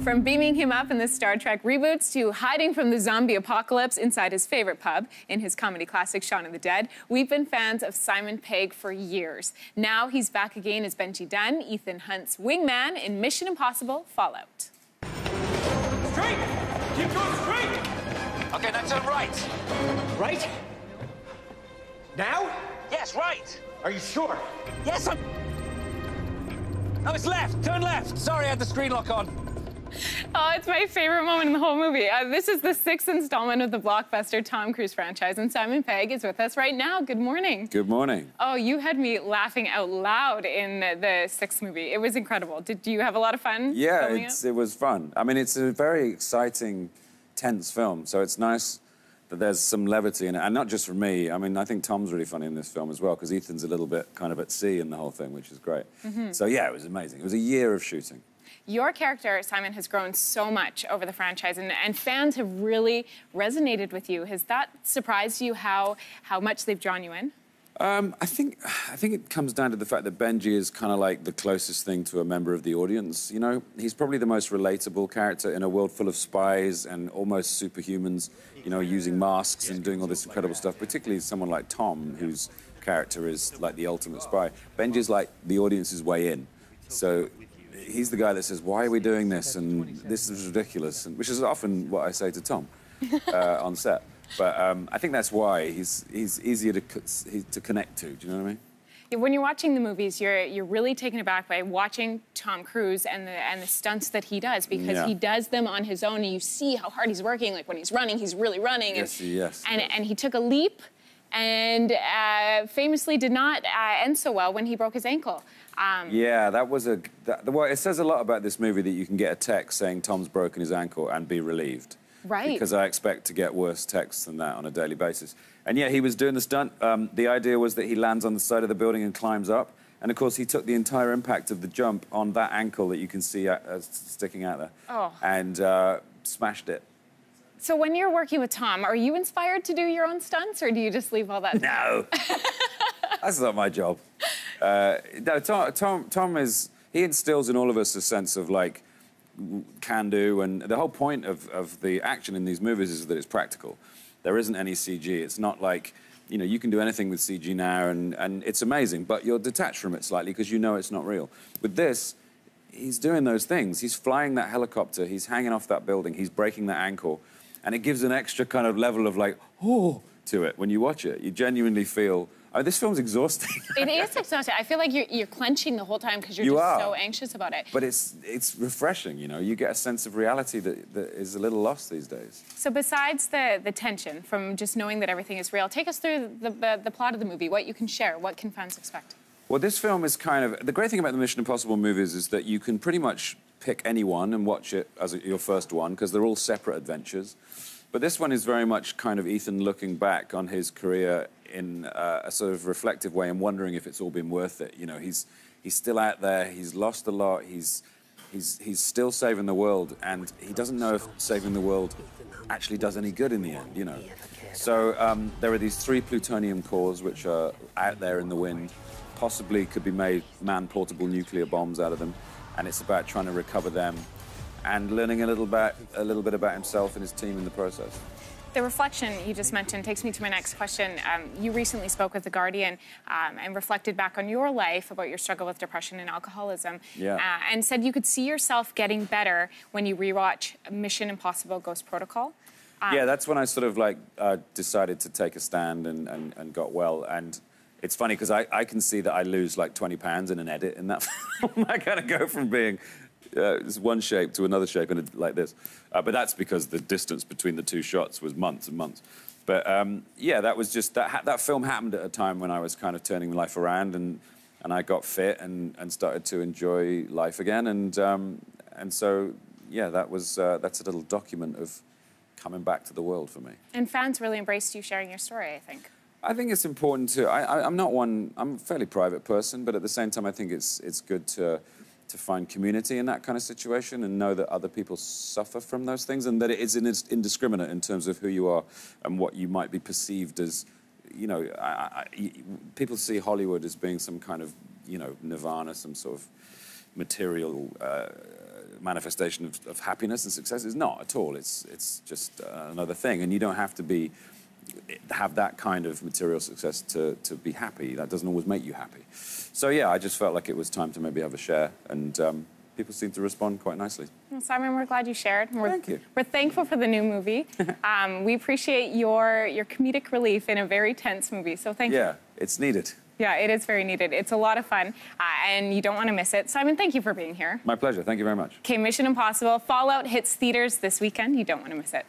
From beaming him up in the Star Trek reboots to hiding from the zombie apocalypse inside his favorite pub in his comedy classic Shaun of the Dead, we've been fans of Simon Pegg for years. Now he's back again as Benji Dunn, Ethan Hunt's wingman in Mission Impossible Fallout. Straight! Keep going straight! Okay, now turn right. Right? Now? Yes, right. Are you sure? Yes, I'm... No, it's left. Turn left. Sorry, I had the screen lock on. Oh, it's my favorite moment in the whole movie. This is the 6th installment of the blockbuster Tom Cruise franchise, and Simon Pegg is with us right now. Good morning. Good morning. Oh, you had me laughing out loud in the 6th movie. It was incredible. Did you have a lot of fun? Yeah, it was fun. I mean, it's a very exciting, tense film, so it's nice that there's some levity in it, and not just for me. I mean, I think Tom's really funny in this film as well, because Ethan's a little bit kind of at sea in the whole thing, which is great. So, yeah, it was amazing. It was a year of shooting. Your character, Simon, has grown so much over the franchise, and fans have really resonated with you. Has that surprised you how much they've drawn you in? I think it comes down to the fact that Benji is kind of like the closest thing to a member of the audience. You know, he's probably the most relatable character in a world full of spies and almost superhumans, you know, using masks and doing all this incredible stuff, particularly someone like Tom, whose character is like the ultimate spy. Benji's like the audience's way in. So he's the guy that says, why are we doing this? And this is ridiculous, and, which is often what I say to Tom on set. But I think that's why he's easier to connect to. Do you know what I mean? Yeah, when you're watching the movies, you're really taken aback by watching Tom Cruise and the stunts that he does, because he does them on his own, and you see how hard he's working. Like when he's running, he's really running. Yes, yes. And he took a leap, and famously did not end so well when he broke his ankle. Yeah, that was well, it says a lot about this movie that you can get a text saying Tom's broken his ankle and be relieved. Right. Because I expect to get worse texts than that on a daily basis. And yeah, he was doing the stunt. The idea was that he lands on the side of the building and climbs up. And of course, he took the entire impact of the jump on that ankle that you can see sticking out there. Oh. And smashed it. So when you're working with Tom, are you inspired to do your own stunts, or do you just leave all that? No. That's not my job. No, Tom is... He instills in all of us a sense of, like, can do, and the whole point of the action in these movies is that it's practical. There isn't any CG. It's not like, you know, you can do anything with CG now, and it's amazing, but you're detached from it slightly because you know it's not real. With this, he's doing those things. He's flying that helicopter, he's hanging off that building, he's breaking that ankle, and it gives an extra kind of level of, like, oh, to it when you watch it. You genuinely feel... I mean, this film's exhausting. It is exhausting. I feel like you're clenching the whole time because you're just so anxious about it. But it's refreshing, you know. You get a sense of reality that is a little lost these days. So besides the tension from just knowing that everything is real, take us through the plot of the movie, what you can share, what can fans expect? Well, this film is kind of... The great thing about the Mission Impossible movies is that you can pretty much pick any one and watch it as your first one, because they're all separate adventures. But this one is very much kind of Ethan looking back on his career in a sort of reflective way and wondering if it's all been worth it. You know, he's still out there, he's lost a lot, he's still saving the world, and he doesn't know if saving the world actually does any good in the end, you know. So there are these 3 plutonium cores which are out there in the wind, possibly could be made man-portable nuclear bombs out of them, and it's about trying to recover them and learning a little bit about himself and his team in the process. The reflection you just mentioned takes me to my next question. You recently spoke with The Guardian and reflected back on your life, about your struggle with depression and alcoholism, and said you could see yourself getting better when you rewatch Mission Impossible Ghost Protocol. Yeah, that's when I sort of, like, decided to take a stand and got well. And it's funny, because I can see that I lose, like, 20 pounds in an edit in that film. I kind of go from being... one shape to another shape, and like this. But that's because the distance between the 2 shots was months and months. But yeah, that was just that film happened at a time when I was kind of turning life around, and I got fit and started to enjoy life again, and so yeah, that's a little document of coming back to the world for me. And fans really embraced you sharing your story, I think. I think it's important to. I'm a fairly private person, but at the same time, I think it's good to find community in that kind of situation and know that other people suffer from those things, and that it is indiscriminate in terms of who you are and what you might be perceived as. You know, people see Hollywood as being some kind of, you know, nirvana, some sort of material manifestation of happiness and success. It's not at all. It's just another thing, and you don't have to have that kind of material success to be happy. That doesn't always make you happy. So yeah, I just felt like it was time to maybe have a share, and people seem to respond quite nicely. Well, Simon, we're glad you shared. Thank you. We're thankful for the new movie. We appreciate your comedic relief in a very tense movie, so thank you. Yeah, it's needed. Yeah, it is very needed. It's a lot of fun, and you don't want to miss it. Simon, thank you for being here. My pleasure. Thank you very much. Okay, Mission Impossible Fallout hits theaters this weekend. You don't want to miss it.